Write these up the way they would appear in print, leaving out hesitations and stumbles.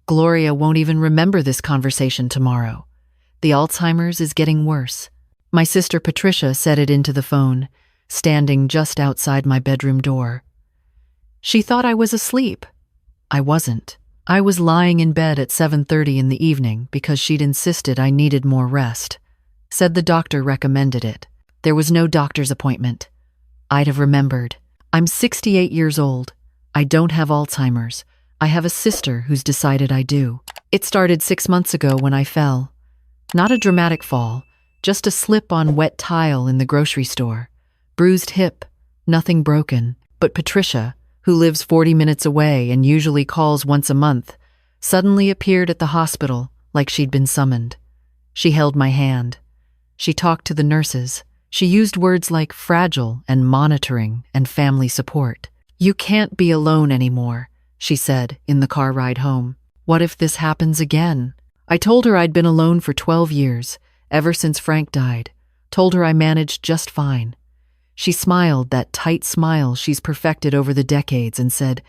Gloria won't even remember this conversation tomorrow. The Alzheimer's is getting worse. My sister Patricia said it into the phone, standing just outside my bedroom door. She thought I was asleep. I wasn't. I was lying in bed at 7:30 in the evening because she'd insisted I needed more rest. Said the doctor recommended it. There was no doctor's appointment. I'd have remembered. I'm 68 years old. I don't have Alzheimer's. I have a sister who's decided I do. It started 6 months ago when I fell. Not a dramatic fall, just a slip on wet tile in the grocery store. Bruised hip, nothing broken. But Patricia, who lives 40 minutes away and usually calls once a month, suddenly appeared at the hospital like she'd been summoned. She held my hand. She talked to the nurses. She used words like fragile and monitoring and family support. "You can't be alone anymore," she said in the car ride home. "What if this happens again?" I told her I'd been alone for 12 years, ever since Frank died. Told her I managed just fine. She smiled that tight smile she's perfected over the decades and said,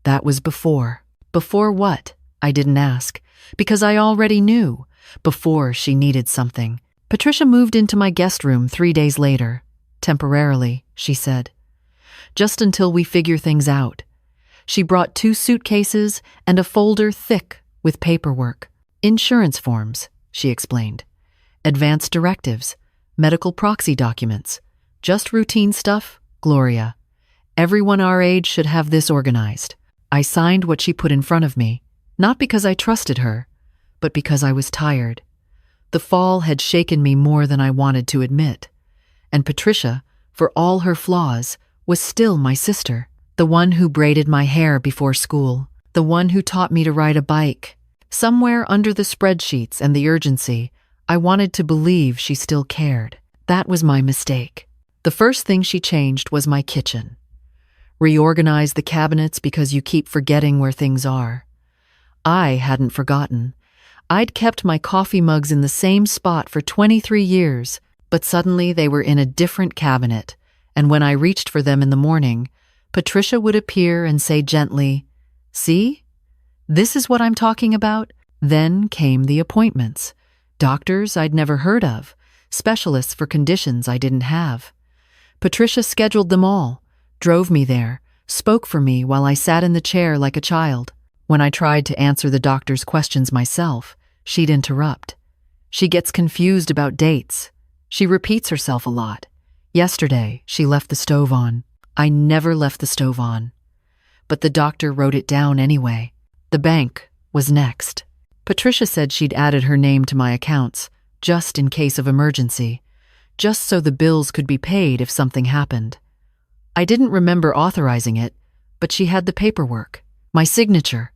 "That was before." Before what? I didn't ask, because I already knew. Before she needed something. Patricia moved into my guest room 3 days later. Temporarily, she said. Just until we figure things out. She brought 2 suitcases and a folder thick with paperwork. Insurance forms, she explained. Advance directives, medical proxy documents. Just routine stuff, Gloria. Everyone our age should have this organized. I signed what she put in front of me, not because I trusted her, but because I was tired. The fall had shaken me more than I wanted to admit. And Patricia, for all her flaws, was still my sister. The one who braided my hair before school. The one who taught me to ride a bike. Somewhere under the spreadsheets and the urgency, I wanted to believe she still cared. That was my mistake. The first thing she changed was my kitchen. Reorganize the cabinets because you keep forgetting where things are. I hadn't forgotten. I'd kept my coffee mugs in the same spot for 23 years, but suddenly they were in a different cabinet, and when I reached for them in the morning, Patricia would appear and say gently, "See? This is what I'm talking about." Then came the appointments. Doctors I'd never heard of, specialists for conditions I didn't have. Patricia scheduled them all, drove me there, spoke for me while I sat in the chair like a child. When I tried to answer the doctor's questions myself, she'd interrupt. She gets confused about dates. She repeats herself a lot. Yesterday, she left the stove on. I never left the stove on. But the doctor wrote it down anyway. The bank was next. Patricia said she'd added her name to my accounts, just in case of emergency, just so the bills could be paid if something happened. I didn't remember authorizing it, but she had the paperwork, my signature,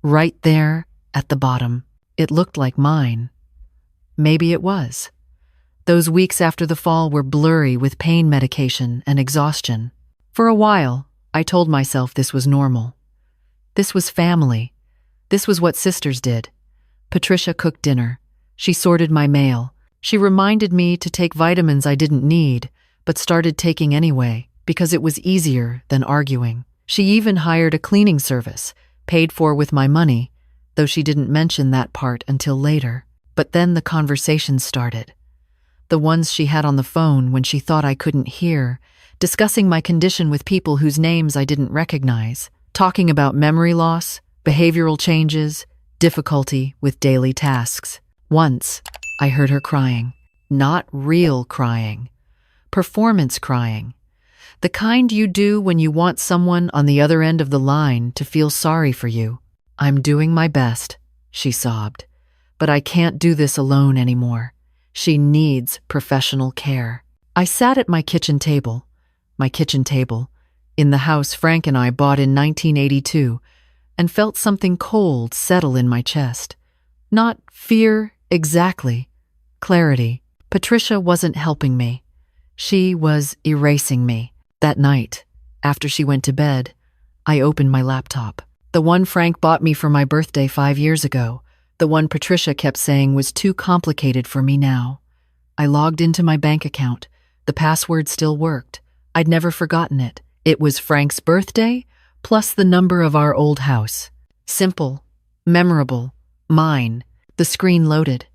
right there at the bottom. It looked like mine. Maybe it was. Those weeks after the fall were blurry with pain medication and exhaustion. For a while, I told myself this was normal. This was family. This was what sisters did. Patricia cooked dinner. She sorted my mail. She reminded me to take vitamins I didn't need, but started taking anyway, because it was easier than arguing. She even hired a cleaning service, paid for with my money, though she didn't mention that part until later. But then the conversations started. The ones she had on the phone when she thought I couldn't hear, discussing my condition with people whose names I didn't recognize, talking about memory loss, behavioral changes, difficulty with daily tasks. Once, I heard her crying. Not real crying. Performance crying. The kind you do when you want someone on the other end of the line to feel sorry for you. "I'm doing my best," she sobbed. "But I can't do this alone anymore. She needs professional care." I sat at my kitchen table, in the house Frank and I bought in 1982, and felt something cold settle in my chest. Not fear exactly, clarity. Patricia wasn't helping me. She was erasing me. That night, after she went to bed, I opened my laptop. The one Frank bought me for my birthday 5 years ago. The one Patricia kept saying was too complicated for me now. I logged into my bank account. The password still worked. I'd never forgotten it. It was Frank's birthday, plus the number of our old house. Simple, Memorable. Mine. The screen loaded,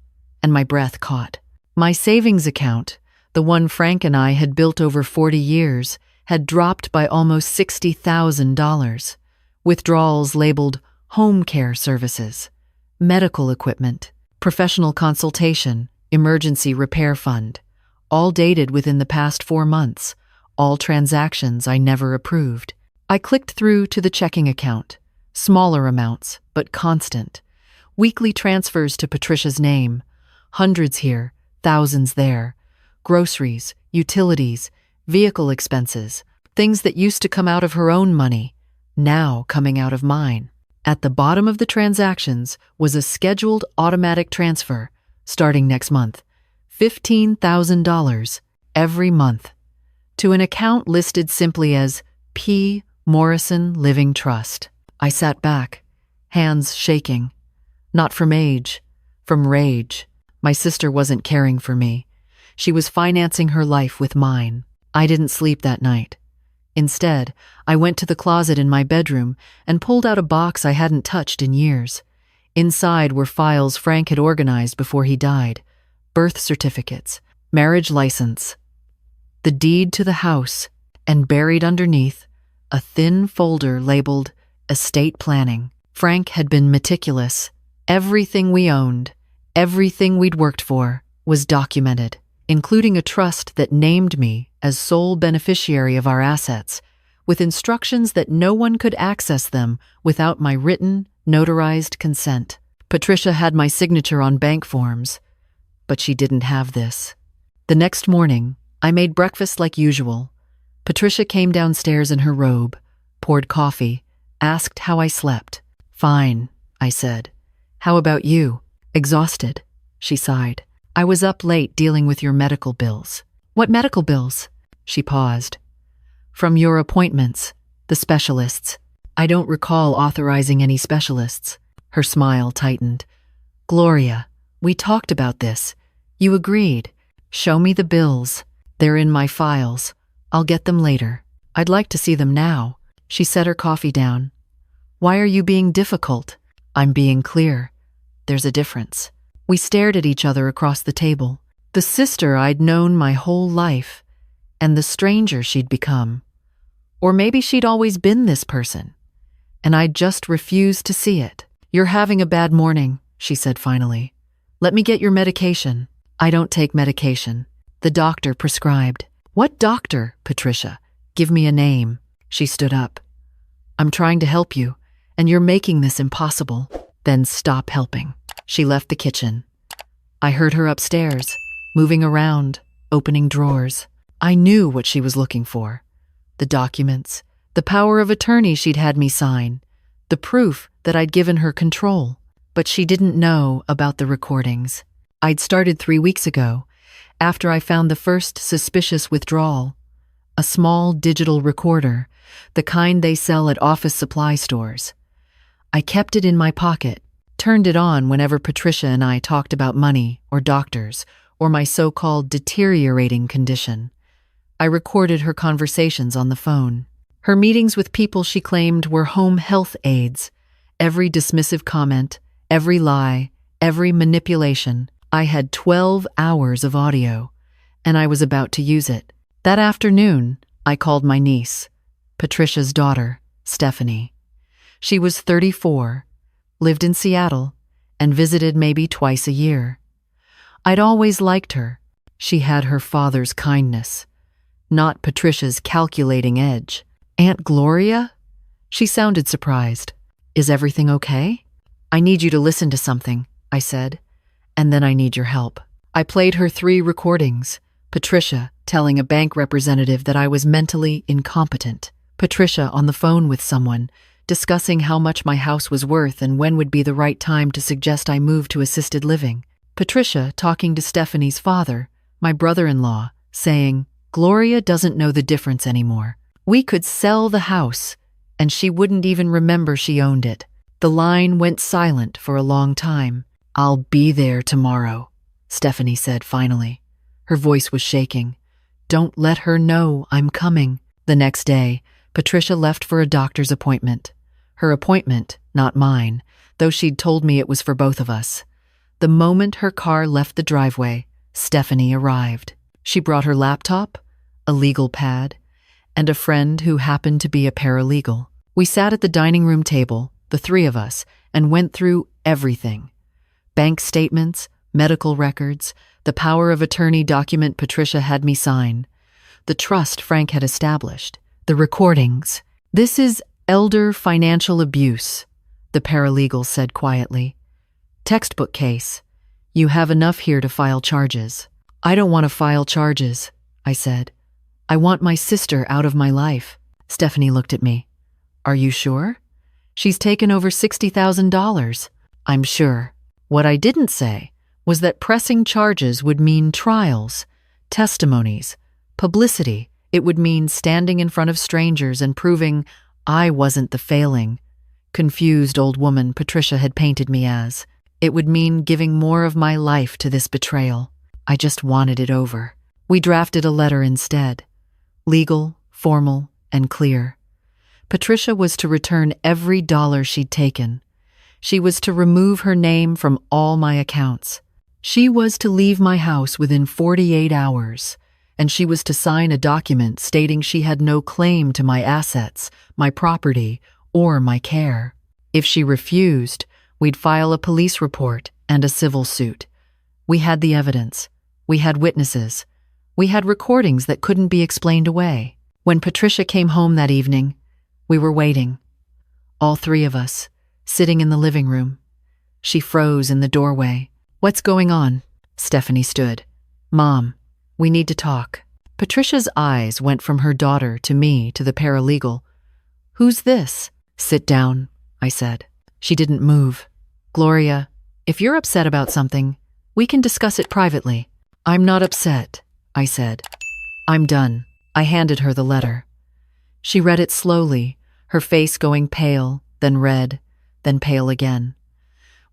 and my breath caught. My savings account, the one Frank and I had built over 40 years, had dropped by almost $60,000. Withdrawals labeled home care services, medical equipment, professional consultation, emergency repair fund, all dated within the past 4 months, all transactions I never approved. I clicked through to the checking account, smaller amounts, but constant. Weekly transfers to Patricia's name, hundreds here, thousands there. Groceries, utilities, vehicle expenses, things that used to come out of her own money, now coming out of mine. At the bottom of the transactions was a scheduled automatic transfer, starting next month, $15,000 every month, to an account listed simply as P. Morrison Living Trust. I sat back, hands shaking. Not from age, from rage. My sister wasn't caring for me. She was financing her life with mine. I didn't sleep that night. Instead, I went to the closet in my bedroom and pulled out a box I hadn't touched in years. Inside were files Frank had organized before he died, birth certificates, marriage license, the deed to the house, and buried underneath, a thin folder labeled estate planning. Frank had been meticulous. Everything we owned, everything we'd worked for, was documented, including a trust that named me as sole beneficiary of our assets, with instructions that no one could access them without my written, notarized consent. Patricia had my signature on bank forms, but she didn't have this. The next morning, I made breakfast like usual. Patricia came downstairs in her robe, poured coffee, asked how I slept. "Fine," I said. "How about you?" "Exhausted," she sighed. "I was up late dealing with your medical bills." "What medical bills?" She paused. "From your appointments, the specialists. I don't recall authorizing any specialists." Her smile tightened. "Gloria, we talked about this. You agreed. Show me the bills. They're in my files. I'll get them later." "I'd like to see them now." She set her coffee down. "Why are you being difficult?" "I'm being clear. There's a difference." We stared at each other across the table. The sister I'd known my whole life, and the stranger she'd become. Or maybe she'd always been this person, and I'd just refused to see it. "You're having a bad morning," she said finally. "Let me get your medication." "I don't take medication. The doctor prescribed." "What doctor, Patricia? Give me a name." She stood up. "I'm trying to help you, and you're making this impossible." "Then stop helping." She left the kitchen. I heard her upstairs, moving around, opening drawers. I knew what she was looking for. The documents, the power of attorney she'd had me sign, the proof that I'd given her control. But she didn't know about the recordings. I'd started 3 weeks ago, after I found the first suspicious withdrawal. A small digital recorder, the kind they sell at office supply stores. I kept it in my pocket, turned it on whenever Patricia and I talked about money or doctors or my so-called deteriorating condition. I recorded her conversations on the phone. Her meetings with people she claimed were home health aides. Every dismissive comment, every lie, every manipulation. I had 12 hours of audio, and I was about to use it. That afternoon, I called my niece, Patricia's daughter, Stephanie. She was 34, lived in Seattle, and visited maybe twice a year. I'd always liked her. She had her father's kindness, not Patricia's calculating edge. "Aunt Gloria?" She sounded surprised. "Is everything okay?" "I need you to listen to something," I said, "and then I need your help." I played her 3 recordings. Patricia telling a bank representative that I was mentally incompetent. Patricia on the phone with someone, discussing how much my house was worth and when would be the right time to suggest I move to assisted living. Patricia talking to Stephanie's father, my brother-in-law, saying, "Gloria doesn't know the difference anymore. We could sell the house, and she wouldn't even remember she owned it." The line went silent for a long time. "I'll be there tomorrow," Stephanie said finally. Her voice was shaking. "Don't let her know I'm coming." The next day, Patricia left for a doctor's appointment. Her appointment, not mine, though she'd told me it was for both of us. The moment her car left the driveway, Stephanie arrived. She brought her laptop, a legal pad, and a friend who happened to be a paralegal. We sat at the dining room table, the three of us, and went through everything. Bank statements, medical records, the power of attorney document Patricia had me sign, the trust Frank had established, the recordings. "This is elder financial abuse," the paralegal said quietly. "Textbook case. You have enough here to file charges." "I don't want to file charges," I said. "I want my sister out of my life." Stephanie looked at me. "Are you sure? She's taken over $60,000. "I'm sure." What I didn't say was that pressing charges would mean trials, testimonies, publicity. It would mean standing in front of strangers and proving I wasn't the failing, confused old woman Patricia had painted me as. It would mean giving more of my life to this betrayal. I just wanted it over. We drafted a letter instead. Legal, formal, and clear. Patricia was to return every dollar she'd taken. She was to remove her name from all my accounts. She was to leave my house within 48 hours, and she was to sign a document stating she had no claim to my assets, my property, or my care. If she refused, we'd file a police report and a civil suit. We had the evidence. We had witnesses. We had recordings that couldn't be explained away. When Patricia came home that evening, we were waiting. All three of us, sitting in the living room. She froze in the doorway. "What's going on?" Stephanie stood. "Mom, we need to talk." Patricia's eyes went from her daughter to me to the paralegal. "Who's this?" "Sit down," I said. She didn't move. "Gloria, if you're upset about something, we can discuss it privately." "I'm not upset," I said. "I'm done." I handed her the letter. She read it slowly, her face going pale, then red, then pale again.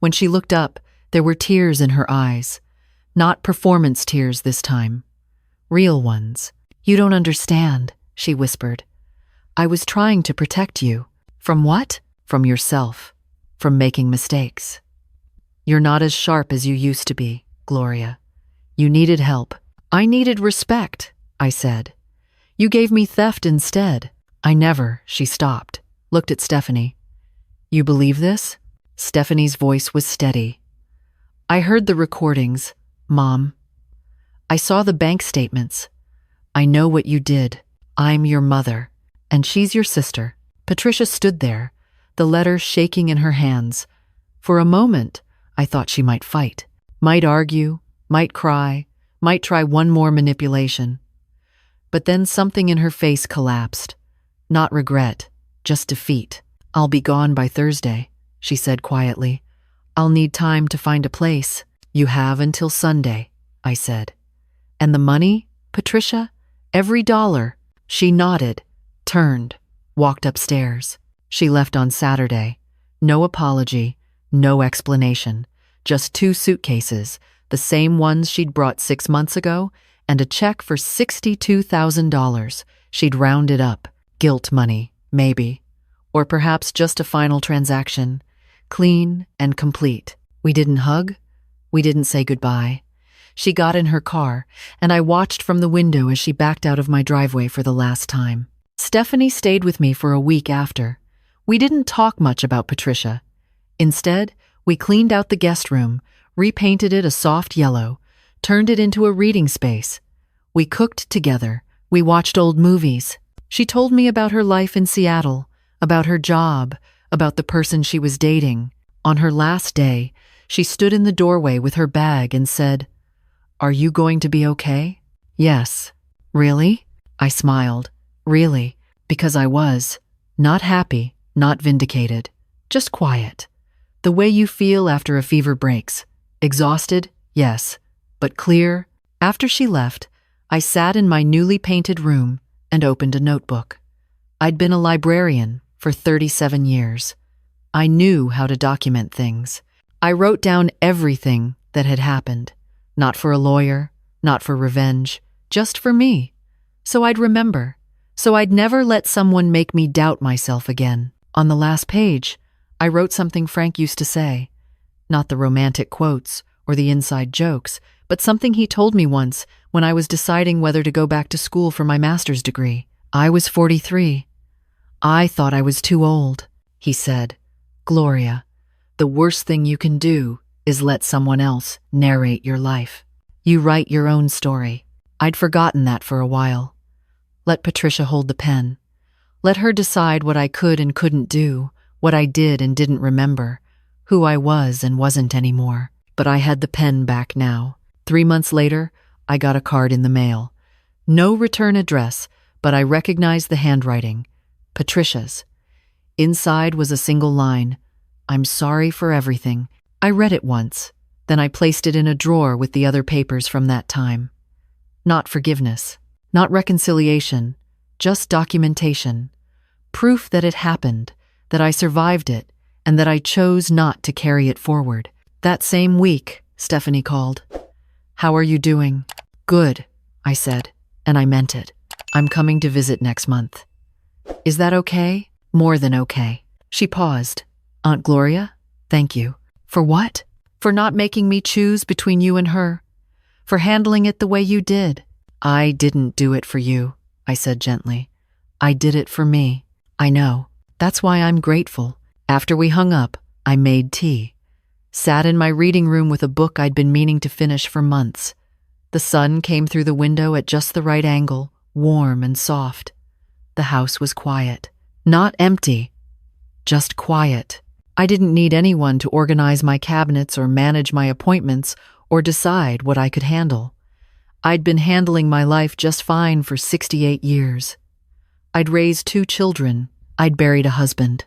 When she looked up, there were tears in her eyes. Not performance tears this time. Real ones. "You don't understand," she whispered. "I was trying to protect you." "From what?" "From yourself. From making mistakes. You're not as sharp as you used to be, Gloria. You needed help. I needed respect," I said. "You gave me theft instead." "I never," she stopped, looked at Stephanie. "You believe this?" Stephanie's voice was steady. "I heard the recordings, Mom. I saw the bank statements. I know what you did. I'm your mother, and she's your sister." Patricia stood there, the letter shaking in her hands. For a moment, I thought she might fight, might argue, might cry, might try one more manipulation. But then something in her face collapsed. Not regret, just defeat. "I'll be gone by Thursday," she said quietly. "I'll need time to find a place." "You have until Sunday," I said. "And the money, Patricia? Every dollar?" She nodded, turned, walked upstairs. She left on Saturday. No apology, no explanation. Just 2 suitcases, the same ones she'd brought 6 months ago, and a check for $62,000. She'd rounded up. Guilt money, maybe. Or perhaps just a final transaction. Clean and complete. We didn't hug. We didn't say goodbye. She got in her car, and I watched from the window as she backed out of my driveway for the last time. Stephanie stayed with me for a week after. We didn't talk much about Patricia. Instead, we cleaned out the guest room, repainted it a soft yellow, turned it into a reading space. We cooked together. We watched old movies. She told me about her life in Seattle, about her job, about the person she was dating. On her last day, she stood in the doorway with her bag and said, "Are you going to be okay?" "Yes." "Really?" I smiled. "Really," because I was. Not happy, not vindicated, just quiet. The way you feel after a fever breaks. Exhausted, yes, but clear. After she left, I sat in my newly painted room and opened a notebook. I'd been a librarian for 37 years. I knew how to document things. I wrote down everything that had happened. Not for a lawyer, not for revenge, just for me. So I'd remember. So I'd never let someone make me doubt myself again. On the last page, I wrote something Frank used to say. Not the romantic quotes or the inside jokes, but something he told me once when I was deciding whether to go back to school for my master's degree. I was 43. I thought I was too old. He said, "Gloria, the worst thing you can do is let someone else narrate your life. You write your own story." I'd forgotten that for a while. Let Patricia hold the pen. Let her decide what I could and couldn't do, what I did and didn't remember, who I was and wasn't anymore. But I had the pen back now. 3 months later, I got a card in the mail. No return address, but I recognized the handwriting. Patricia's. Inside was a single line. "I'm sorry for everything." I read it once, then I placed it in a drawer with the other papers from that time. Not forgiveness, not reconciliation, just documentation. Proof that it happened, that I survived it, and that I chose not to carry it forward. That same week, Stephanie called. "How are you doing?" "Good," I said, and I meant it. "I'm coming to visit next month." "Is that okay?" "More than okay." She paused. "Aunt Gloria, thank you." "For what?" "For not making me choose between you and her. For handling it the way you did." "I didn't do it for you," I said gently. "I did it for me. I know. That's why I'm grateful." After we hung up, I made tea. Sat in my reading room with a book I'd been meaning to finish for months. The sun came through the window at just the right angle, warm and soft. The house was quiet. Not empty, just quiet. I didn't need anyone to organize my cabinets or manage my appointments or decide what I could handle. I'd been handling my life just fine for 68 years. I'd raised 2 children. I'd buried a husband.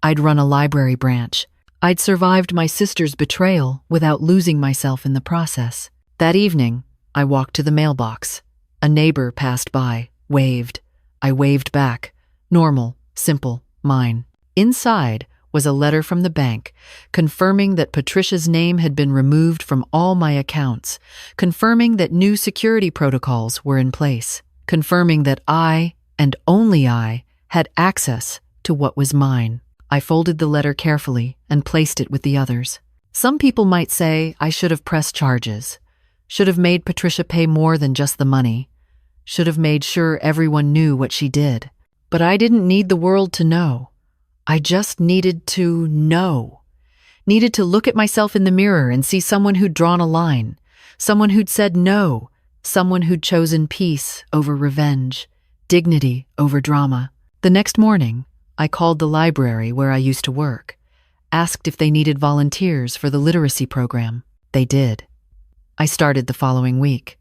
I'd run a library branch. I'd survived my sister's betrayal without losing myself in the process. That evening, I walked to the mailbox. A neighbor passed by, waved. I waved back. Normal, simple, mine. Inside was a letter from the bank confirming that Patricia's name had been removed from all my accounts, confirming that new security protocols were in place, confirming that I, and only I, had access to what was mine. I folded the letter carefully and placed it with the others. Some people might say I should have pressed charges, should have made Patricia pay more than just the money, should have made sure everyone knew what she did. But I didn't need the world to know. I just needed to know. Needed to look at myself in the mirror and see someone who'd drawn a line, someone who'd said no, someone who'd chosen peace over revenge, dignity over drama. The next morning, I called the library where I used to work, asked if they needed volunteers for the literacy program. They did. I started the following week,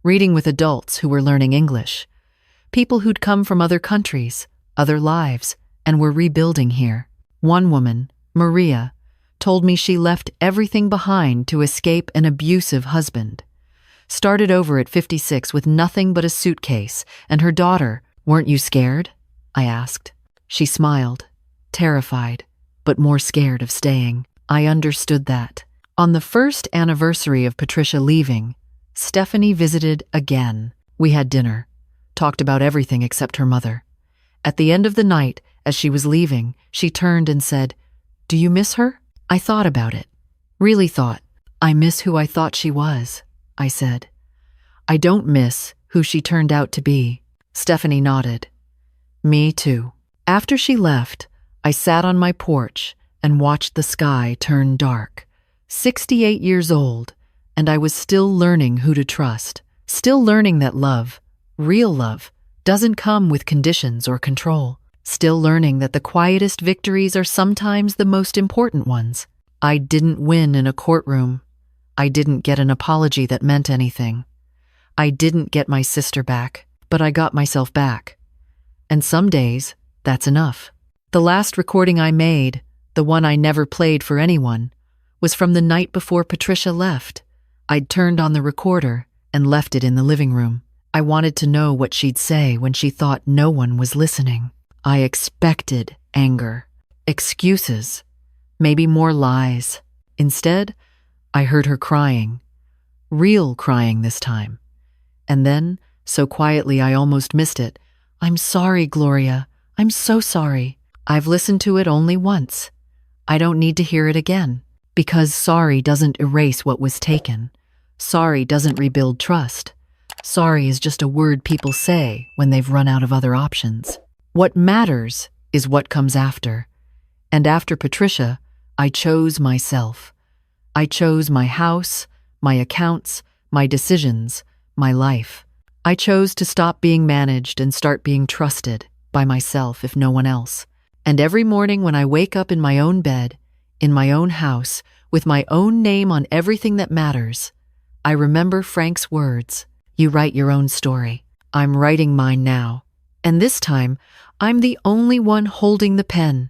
reading with adults who were learning English, people who'd come from other countries, other lives, and were rebuilding here. One woman, Maria, told me she left everything behind to escape an abusive husband. Started over at 56 with nothing but a suitcase and her daughter. "Weren't you scared?" I asked. She smiled, terrified, but more scared of staying. I understood that. On the first anniversary of Patricia leaving, Stephanie visited again. We had dinner, talked about everything except her mother. At the end of the night, as she was leaving, she turned and said, "Do you miss her?" I thought about it. Really thought. "I miss who I thought she was," I said. "I don't miss who she turned out to be." Stephanie nodded. "Me too." After she left, I sat on my porch and watched the sky turn dark. 68 years old, and I was still learning who to trust. Still learning that love, real love, doesn't come with conditions or control. Still learning that the quietest victories are sometimes the most important ones. I didn't win in a courtroom. I didn't get an apology that meant anything. I didn't get my sister back, but I got myself back. And some days, that's enough. The last recording I made, the one I never played for anyone, was from the night before Patricia left. I'd turned on the recorder and left it in the living room. I wanted to know what she'd say when she thought no one was listening. I expected anger, excuses, maybe more lies. Instead, I heard her crying, real crying this time. And then, so quietly I almost missed it, "I'm sorry, Gloria. I'm so sorry. I've listened to it only once. I don't need to hear it again. Because sorry doesn't erase what was taken. Sorry doesn't rebuild trust. Sorry is just a word people say when they've run out of other options. What matters is what comes after. And after Patricia, I chose myself. I chose my house, my accounts, my decisions, my life. I chose to stop being managed and start being trusted by myself, if no one else. And every morning when I wake up in my own bed, in my own house, with my own name on everything that matters, I remember Frank's words. You write your own story. I'm writing mine now. And this time, I'm the only one holding the pen.